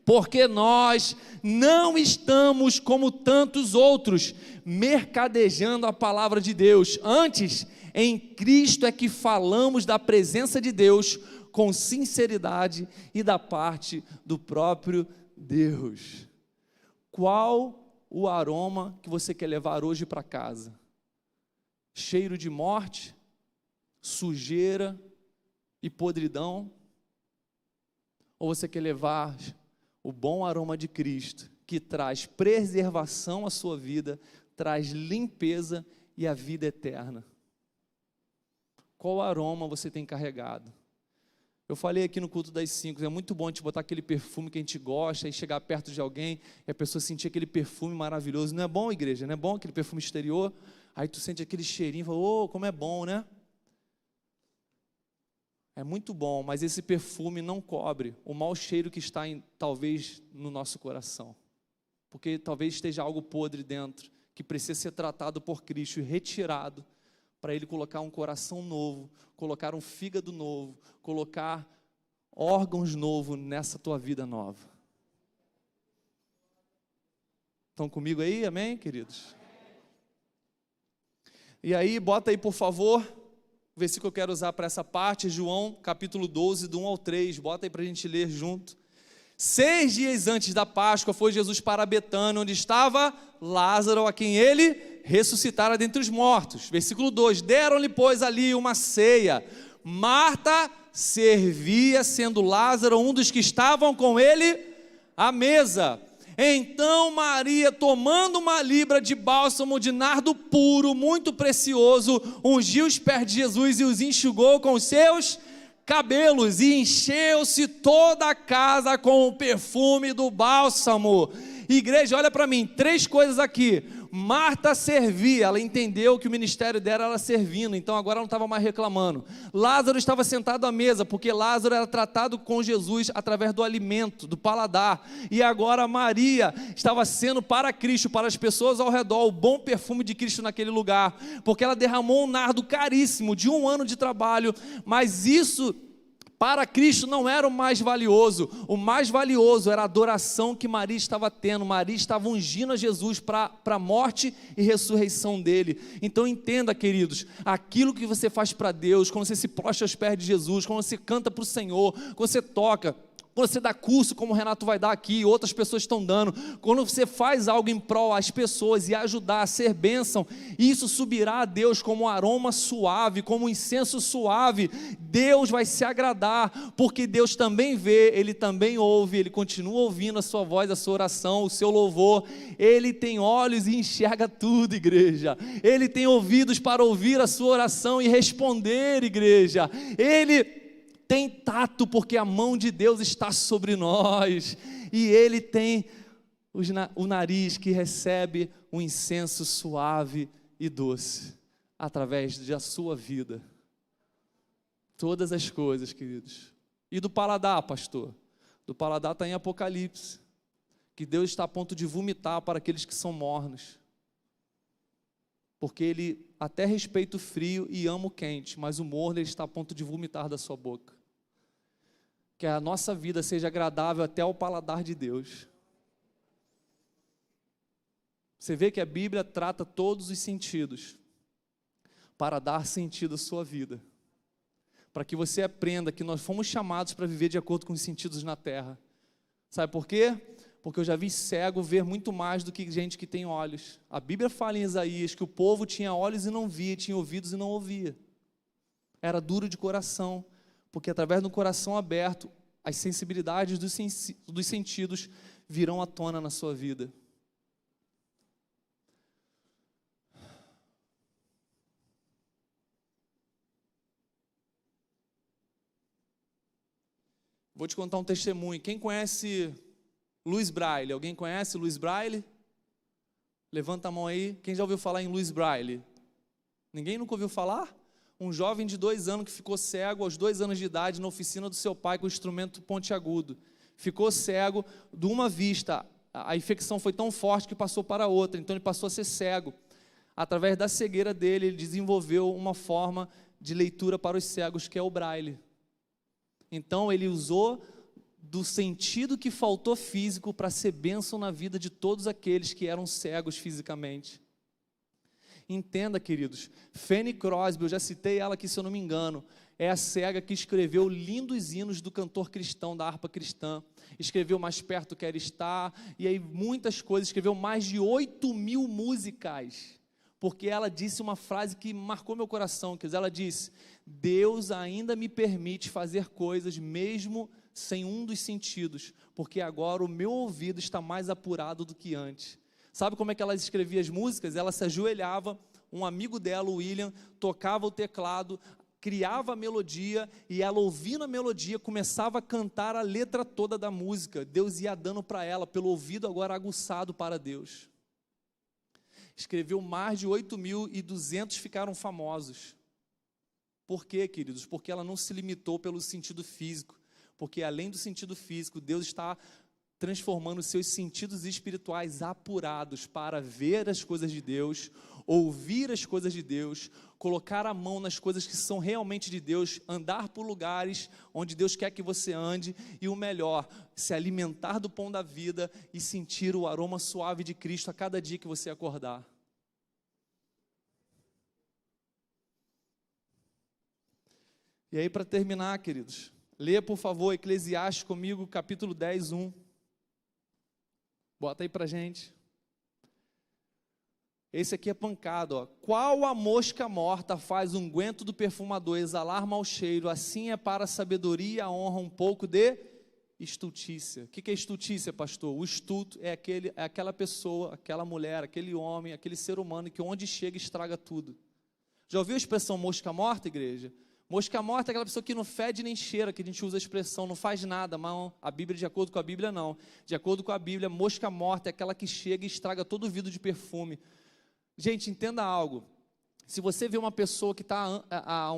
porque nós não estamos como tantos outros, mercadejando a palavra de Deus, antes em Cristo é que falamos da presença de Deus com sinceridade e da parte do próprio Deus. Qual o aroma que você quer levar hoje para casa? Cheiro de morte, sujeira e podridão? Ou você quer levar o bom aroma de Cristo, que traz preservação à sua vida, traz limpeza e a vida eterna? Qual aroma você tem carregado? Eu falei aqui no culto das 5, é muito bom a gente botar aquele perfume que a gente gosta e chegar perto de alguém e a pessoa sentir aquele perfume maravilhoso. Não é bom, igreja? Não é bom aquele perfume exterior? Aí tu sente aquele cheirinho e fala, como é bom, né? É muito bom, mas esse perfume não cobre o mau cheiro que está talvez no nosso coração. Porque talvez esteja algo podre dentro, que precisa ser tratado por Cristo e retirado, para Ele colocar um coração novo, colocar um fígado novo, colocar órgãos novos nessa tua vida nova. Estão comigo aí, amém, queridos? E aí, bota aí, por favor, o versículo que eu quero usar para essa parte, João, capítulo 12, do 1 ao 3, bota aí para a gente ler junto. 6 dias antes da Páscoa, foi Jesus para Betânia, onde estava Lázaro, a quem ele ressuscitara dentre os mortos. Versículo 2, deram-lhe, pois, ali uma ceia. Marta servia, sendo Lázaro um dos que estavam com ele à mesa. Então Maria, tomando uma libra de bálsamo de nardo puro, muito precioso, ungiu os pés de Jesus e os enxugou com os seus cabelos, e encheu-se toda a casa com o perfume do bálsamo. Igreja, olha para mim, 3 coisas aqui. Marta servia, ela entendeu que o ministério dela era servindo, então agora ela não estava mais reclamando. Lázaro estava sentado à mesa, porque Lázaro era tratado com Jesus através do alimento, do paladar, e agora Maria estava sendo para Cristo, para as pessoas ao redor, o bom perfume de Cristo naquele lugar, porque ela derramou um nardo caríssimo, de 1 ano de trabalho, mas isso para Cristo não era o mais valioso era a adoração que Maria estava tendo. Maria estava ungindo a Jesus para a morte e ressurreição dele. Então entenda, queridos, aquilo que você faz para Deus, quando você se prostra aos pés de Jesus, quando você canta para o Senhor, quando você toca, quando você dá curso, como o Renato vai dar aqui, outras pessoas estão dando, quando você faz algo em prol às pessoas e ajudar a ser bênção, isso subirá a Deus como um aroma suave, como um incenso suave. Deus vai se agradar, porque Deus também vê, Ele também ouve, Ele continua ouvindo a sua voz, a sua oração, o seu louvor. Ele tem olhos e enxerga tudo, igreja. Ele tem ouvidos para ouvir a sua oração e responder, igreja. Ele tem tato, porque a mão de Deus está sobre nós, e Ele tem o nariz que recebe um incenso suave e doce, através da sua vida. Todas as coisas, queridos. E do paladar, pastor? Do paladar está em Apocalipse, que Deus está a ponto de vomitar para aqueles que são mornos, porque Ele até respeita o frio e ama o quente, mas o morno Ele está a ponto de vomitar da sua boca. Que a nossa vida seja agradável até ao paladar de Deus. Você vê que a Bíblia trata todos os sentidos para dar sentido à sua vida, para que você aprenda que nós fomos chamados para viver de acordo com os sentidos na terra. Sabe por quê? Porque eu já vi cego ver muito mais do que gente que tem olhos. A Bíblia fala em Isaías que o povo tinha olhos e não via, tinha ouvidos e não ouvia. Era duro de coração, porque através do coração aberto, as sensibilidades dos sentidos virão à tona na sua vida. Vou te contar um testemunho. Quem conhece Louis Braille? Alguém conhece Louis Braille? Levanta a mão aí. Quem já ouviu falar em Louis Braille? Ninguém nunca ouviu falar? Um jovem de 2 anos que ficou cego aos 2 anos de idade na oficina do seu pai com o instrumento pontiagudo. Ficou cego de uma vista. A infecção foi tão forte que passou para outra, então ele passou a ser cego. Através da cegueira dele, ele desenvolveu uma forma de leitura para os cegos, que é o braille. Então ele usou do sentido que faltou físico para ser bênção na vida de todos aqueles que eram cegos fisicamente. Entenda, queridos, Fanny Crosby, eu já citei ela aqui se eu não me engano, é a cega que escreveu lindos hinos do cantor cristão, da harpa cristã, escreveu Mais Perto Quero Estar, e aí muitas coisas, escreveu mais de 8.000 músicas, porque ela disse uma frase que marcou meu coração, quer dizer, ela disse: Deus ainda me permite fazer coisas mesmo sem um dos sentidos, porque agora o meu ouvido está mais apurado do que antes. Sabe como é que ela escrevia as músicas? Ela se ajoelhava, um amigo dela, o William, tocava o teclado, criava a melodia, e ela, ouvindo a melodia, começava a cantar a letra toda da música. Deus ia dando para ela, pelo ouvido agora aguçado para Deus. Escreveu mais de 8.200 ficaram famosos. Por quê, queridos? Porque ela não se limitou pelo sentido físico, porque além do sentido físico, Deus está transformando seus sentidos espirituais apurados para ver as coisas de Deus, ouvir as coisas de Deus, colocar a mão nas coisas que são realmente de Deus, andar por lugares onde Deus quer que você ande, e o melhor, se alimentar do pão da vida e sentir o aroma suave de Cristo a cada dia que você acordar. E aí, para terminar, queridos, leia por favor Eclesiastes comigo, capítulo 10, 1. Bota aí pra gente. Esse aqui é pancado, ó. Qual a mosca morta faz o unguento do perfumador exalar mau cheiro, assim é para a sabedoria e a honra um pouco de estultícia. O que é estultícia, pastor? O estulto é aquela pessoa, aquela mulher, aquele homem, aquele ser humano que onde chega estraga tudo. Já ouviu a expressão mosca morta, igreja? Mosca morta é aquela pessoa que não fede nem cheira, que a gente usa a expressão, não faz nada, mas a Bíblia, de acordo com a Bíblia, não. De acordo com a Bíblia, mosca morta é aquela que chega e estraga todo o vidro de perfume. Gente, entenda algo. Se você vê uma pessoa que está há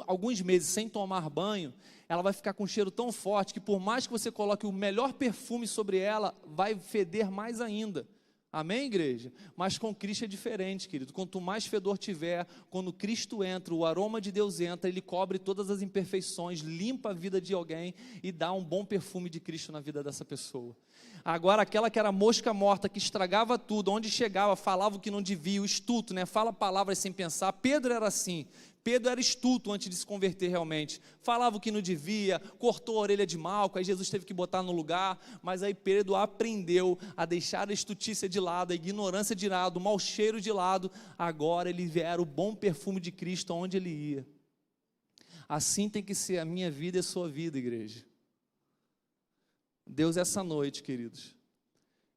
alguns meses sem tomar banho, ela vai ficar com um cheiro tão forte que por mais que você coloque o melhor perfume sobre ela, vai feder mais ainda. Amém, igreja? Mas com Cristo é diferente, querido. Quanto mais fedor tiver, quando Cristo entra, o aroma de Deus entra, Ele cobre todas as imperfeições, limpa a vida de alguém e dá um bom perfume de Cristo na vida dessa pessoa. Agora, aquela que era mosca morta, que estragava tudo, onde chegava, falava o que não devia, o estulto, né? Fala palavras sem pensar. Pedro era assim. Pedro era estulto antes de se converter realmente, falava o que não devia, cortou a orelha de Malco, aí Jesus teve que botar no lugar, mas aí Pedro aprendeu a deixar a estultícia de lado, a ignorância de lado, o mau cheiro de lado, agora ele era o bom perfume de Cristo aonde ele ia. Assim tem que ser a minha vida e a sua vida, igreja. Deus, essa noite, queridos,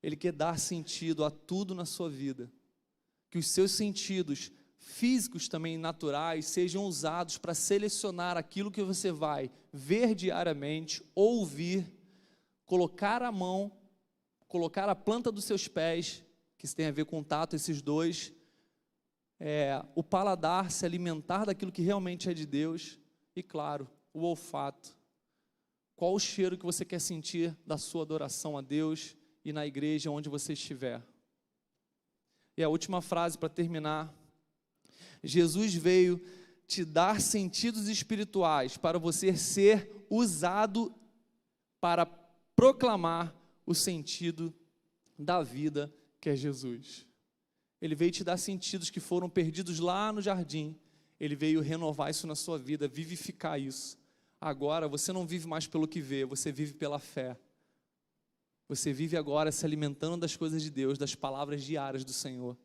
Ele quer dar sentido a tudo na sua vida, que os seus sentidos físicos também naturais sejam usados para selecionar aquilo que você vai ver diariamente, ouvir, colocar a mão, colocar a planta dos seus pés, que isso tem a ver com tato, esses dois, o paladar, se alimentar daquilo que realmente é de Deus, e claro, o olfato. Qual o cheiro que você quer sentir da sua adoração a Deus e na igreja onde você estiver? E a última frase para terminar: Jesus veio te dar sentidos espirituais para você ser usado para proclamar o sentido da vida que é Jesus. Ele veio te dar sentidos que foram perdidos lá no jardim. Ele veio renovar isso na sua vida, vivificar isso. Agora você não vive mais pelo que vê, você vive pela fé. Você vive agora se alimentando das coisas de Deus, das palavras diárias do Senhor.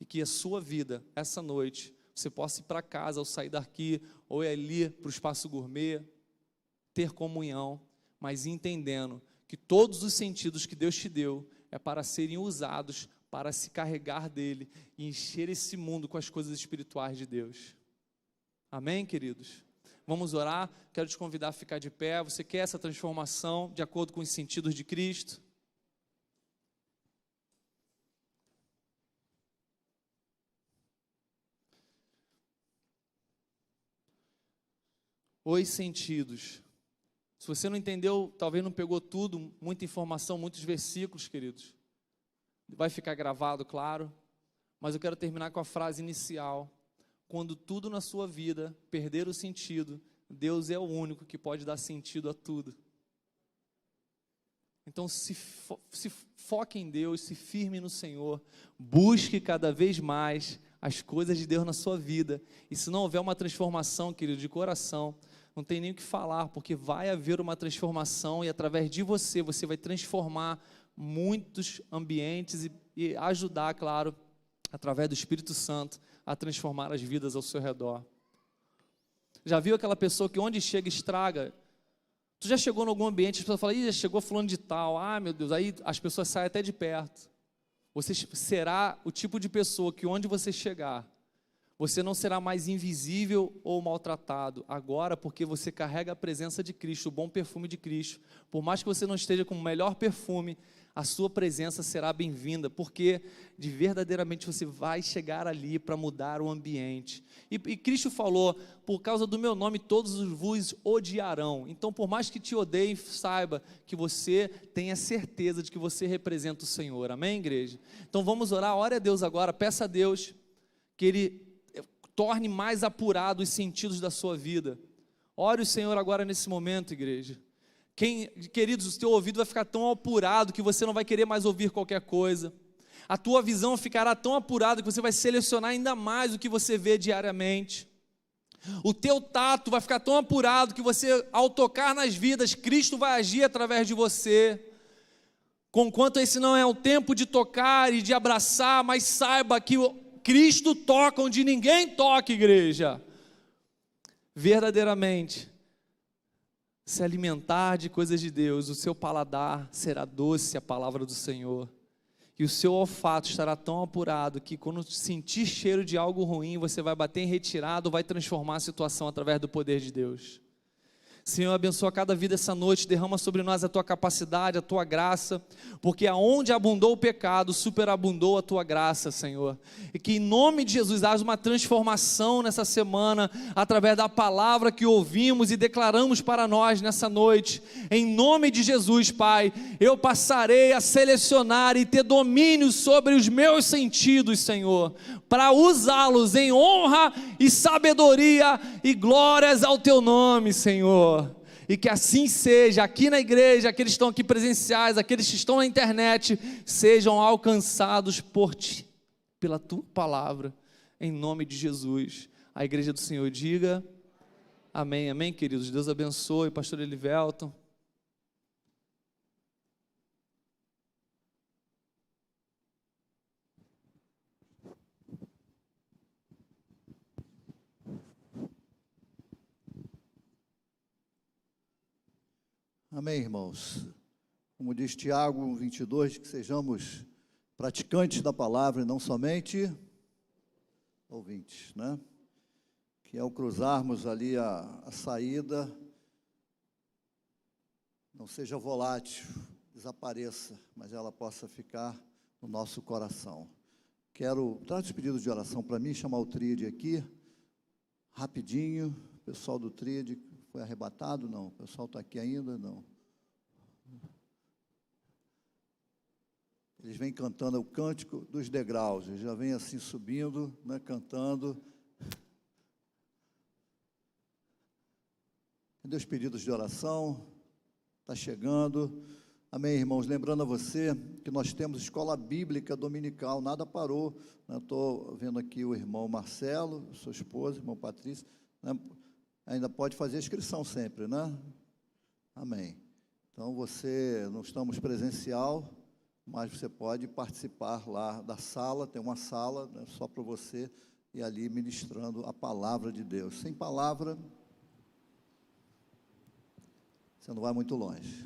E que a sua vida, essa noite, você possa ir para casa ao sair daqui, ou ir ali para o espaço gourmet, ter comunhão, mas entendendo que todos os sentidos que Deus te deu é para serem usados para se carregar dele e encher esse mundo com as coisas espirituais de Deus. Amém, queridos? Vamos orar. Quero te convidar a ficar de pé. Você quer essa transformação de acordo com os sentidos de Cristo? Os sentidos. Se você não entendeu, talvez não pegou tudo, muita informação, muitos versículos, queridos, vai ficar gravado, claro, mas eu quero terminar com a frase inicial: quando tudo na sua vida perder o sentido, Deus é o único que pode dar sentido a tudo. Então se foque em Deus, se firme no Senhor, busque cada vez mais as coisas de Deus na sua vida, e se não houver uma transformação, querido, de coração, não tem nem o que falar, porque vai haver uma transformação, e através de você, você vai transformar muitos ambientes, e ajudar, claro, através do Espírito Santo, a transformar as vidas ao seu redor. Já viu aquela pessoa que onde chega estraga? Tu já chegou em algum ambiente, as pessoas falam: ih, já chegou fulano de tal, ah meu Deus, aí as pessoas saem até de perto. Você será o tipo de pessoa que onde você chegar, você não será mais invisível ou maltratado, agora porque você carrega a presença de Cristo, o bom perfume de Cristo. Por mais que você não esteja com o melhor perfume, a sua presença será bem-vinda, porque de verdadeiramente você vai chegar ali para mudar o ambiente. E Cristo falou: por causa do meu nome todos vos odiarão. Então, por mais que te odeiem, saiba que você tenha certeza de que você representa o Senhor. Amém, igreja? Então vamos orar. Ore a Deus agora, peça a Deus que Ele torne mais apurado os sentidos da sua vida. Ore o Senhor agora nesse momento, igreja. Queridos, o teu ouvido vai ficar tão apurado que você não vai querer mais ouvir qualquer coisa. A tua visão ficará tão apurada que você vai selecionar ainda mais o que você vê diariamente. O teu tato vai ficar tão apurado que você, ao tocar nas vidas, Cristo vai agir através de você. Conquanto esse não é o tempo de tocar e de abraçar, mas saiba que Cristo toca onde ninguém toca, igreja. Verdadeiramente, se alimentar de coisas de Deus, o seu paladar será doce a palavra do Senhor, e o seu olfato estará tão apurado que quando sentir cheiro de algo ruim, você vai bater em retirada ou vai transformar a situação através do poder de Deus. Senhor, abençoa cada vida essa noite, derrama sobre nós a tua capacidade, a tua graça, porque aonde abundou o pecado, superabundou a tua graça, Senhor, e que em nome de Jesus haja uma transformação nessa semana, através da palavra que ouvimos e declaramos para nós nessa noite, em nome de Jesus, Pai. Eu passarei a selecionar e ter domínio sobre os meus sentidos, Senhor, para usá-los em honra e sabedoria e glórias ao teu nome, Senhor. E que assim seja, aqui na igreja, aqueles que estão aqui presenciais, aqueles que estão na internet, sejam alcançados por ti, pela tua palavra, em nome de Jesus. A igreja do Senhor diga amém, amém, queridos. Deus abençoe, pastor Elivelton. Amém, irmãos. Como diz Tiago 1:22, que sejamos praticantes da palavra e não somente ouvintes, né? Que ao cruzarmos ali a saída, não seja volátil, desapareça, mas ela possa ficar no nosso coração. Quero dar os pedidos de oração para mim, chamar o tríade aqui, rapidinho. O pessoal do tríade foi arrebatado? Não. O pessoal está aqui ainda? Não. Eles vêm cantando o cântico dos degraus, eles já vêm assim subindo, né, cantando. Cadê os pedidos de oração? Está chegando. Amém, irmãos. Lembrando a você que nós temos escola bíblica dominical, nada parou. Estou vendo aqui o irmão Marcelo, sua esposa, irmão Patrício, né? Ainda pode fazer inscrição sempre, né? Amém. Então você, não estamos presencial, mas você pode participar lá da sala, tem uma sala, né, só para você ir ali ministrando a palavra de Deus. Sem palavra, você não vai muito longe.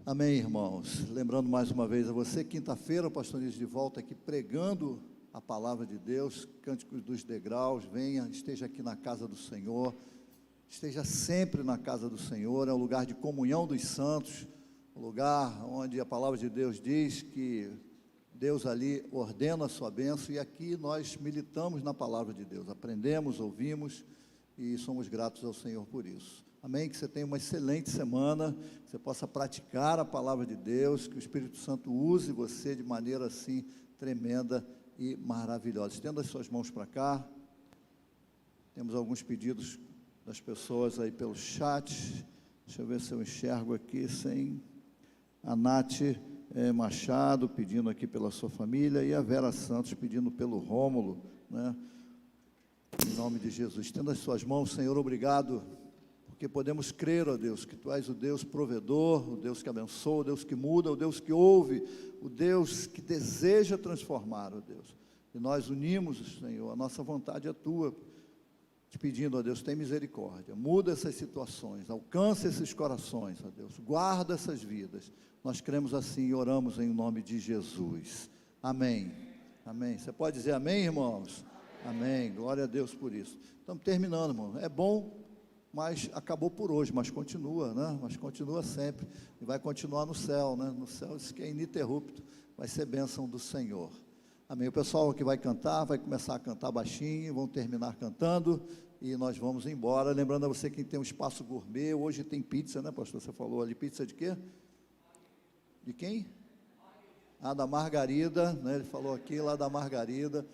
Amém, irmãos. Lembrando mais uma vez a você, quinta-feira, o pastor Nilson de volta aqui pregando a palavra de Deus, cânticos dos degraus. Venha, esteja aqui na casa do Senhor, esteja sempre na casa do Senhor. É o lugar de comunhão dos santos, o lugar onde a palavra de Deus diz que Deus ali ordena a sua bênção, e aqui nós militamos na palavra de Deus, aprendemos, ouvimos e somos gratos ao Senhor por isso. Amém? Que você tenha uma excelente semana, que você possa praticar a palavra de Deus, que o Espírito Santo use você de maneira assim tremenda e maravilhosa. Estenda as suas mãos para cá. Temos alguns pedidos das pessoas aí pelo chat. Deixa eu ver se eu enxergo aqui sem... A Nath Machado pedindo aqui pela sua família, e a Vera Santos pedindo pelo Rômulo, né? Em nome de Jesus. Estenda as suas mãos. Senhor, obrigado, porque podemos crer, ó Deus, que Tu és o Deus provedor, o Deus que abençoa, o Deus que muda, o Deus que ouve, o Deus que deseja transformar, ó Deus. E nós unimos, Senhor, a nossa vontade é Tua, te pedindo, ó Deus, tem misericórdia, muda essas situações, alcança esses corações, ó Deus, guarda essas vidas. Nós cremos assim e oramos em nome de Jesus. Amém. Amém. Você pode dizer amém, irmãos? Amém. Glória a Deus por isso. Estamos terminando, irmão. É bom mas acabou por hoje, mas continua, né? Mas continua sempre, e vai continuar no céu, né? No céu, isso que é ininterrupto, vai ser bênção do Senhor. Amém. O pessoal que vai cantar, vai começar a cantar baixinho, vão terminar cantando, e nós vamos embora. Lembrando a você que tem um espaço gourmet, hoje tem pizza, né, pastor? Você falou ali, pizza de quê? De quem? Ah, da Margarida, né? Ele falou aqui, lá da Margarida,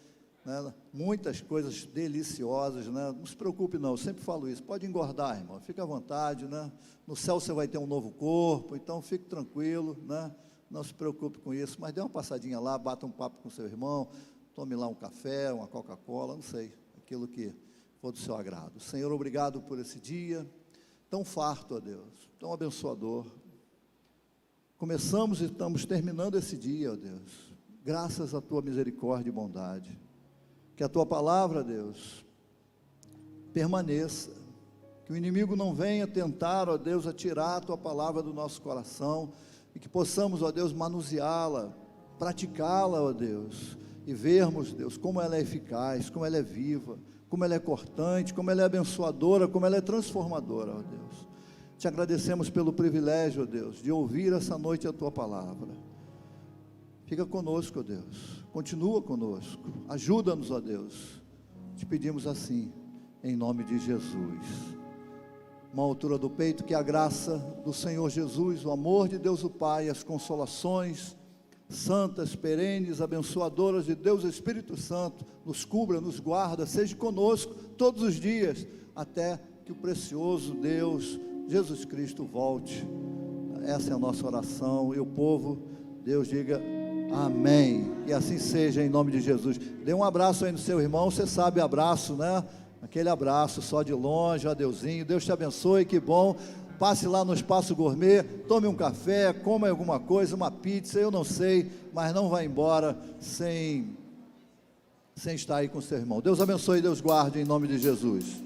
né? Muitas coisas deliciosas, né? Não se preocupe não, eu sempre falo isso, pode engordar, irmão, fica à vontade, né? No céu você vai ter um novo corpo, então fique tranquilo, né? Não se preocupe com isso, mas dê uma passadinha lá, bata um papo com seu irmão, tome lá um café, uma Coca-Cola, não sei, aquilo que for do seu agrado. Senhor, obrigado por esse dia, tão farto, ó Deus, tão abençoador. Começamos e estamos terminando esse dia, ó Deus, graças à tua misericórdia e bondade. Que a tua palavra, Deus, permaneça, que o inimigo não venha tentar, ó Deus, a tirar a tua palavra do nosso coração, e que possamos, ó Deus, manuseá-la, praticá-la, ó Deus, e vermos, Deus, como ela é eficaz, como ela é viva, como ela é cortante, como ela é abençoadora, como ela é transformadora, ó Deus. Te agradecemos pelo privilégio, ó Deus, de ouvir essa noite a tua palavra. Fica conosco, ó Deus, continua conosco, ajuda-nos, ó Deus, te pedimos assim, em nome de Jesus. Uma altura do peito, que a graça do Senhor Jesus, o amor de Deus o Pai, as consolações santas, perenes, abençoadoras de Deus Espírito Santo, nos cubra, nos guarda, seja conosco todos os dias, até que o precioso Deus, Jesus Cristo, volte. Essa é a nossa oração, e o povo, Deus diga amém, e assim seja em nome de Jesus. Dê um abraço aí no seu irmão, você sabe abraço, né? Aquele abraço só de longe, adeuzinho, Deus te abençoe, que bom. Passe lá no Espaço Gourmet, tome um café, coma alguma coisa, uma pizza, eu não sei, mas não vá embora sem estar aí com seu irmão. Deus abençoe, Deus guarde, em nome de Jesus.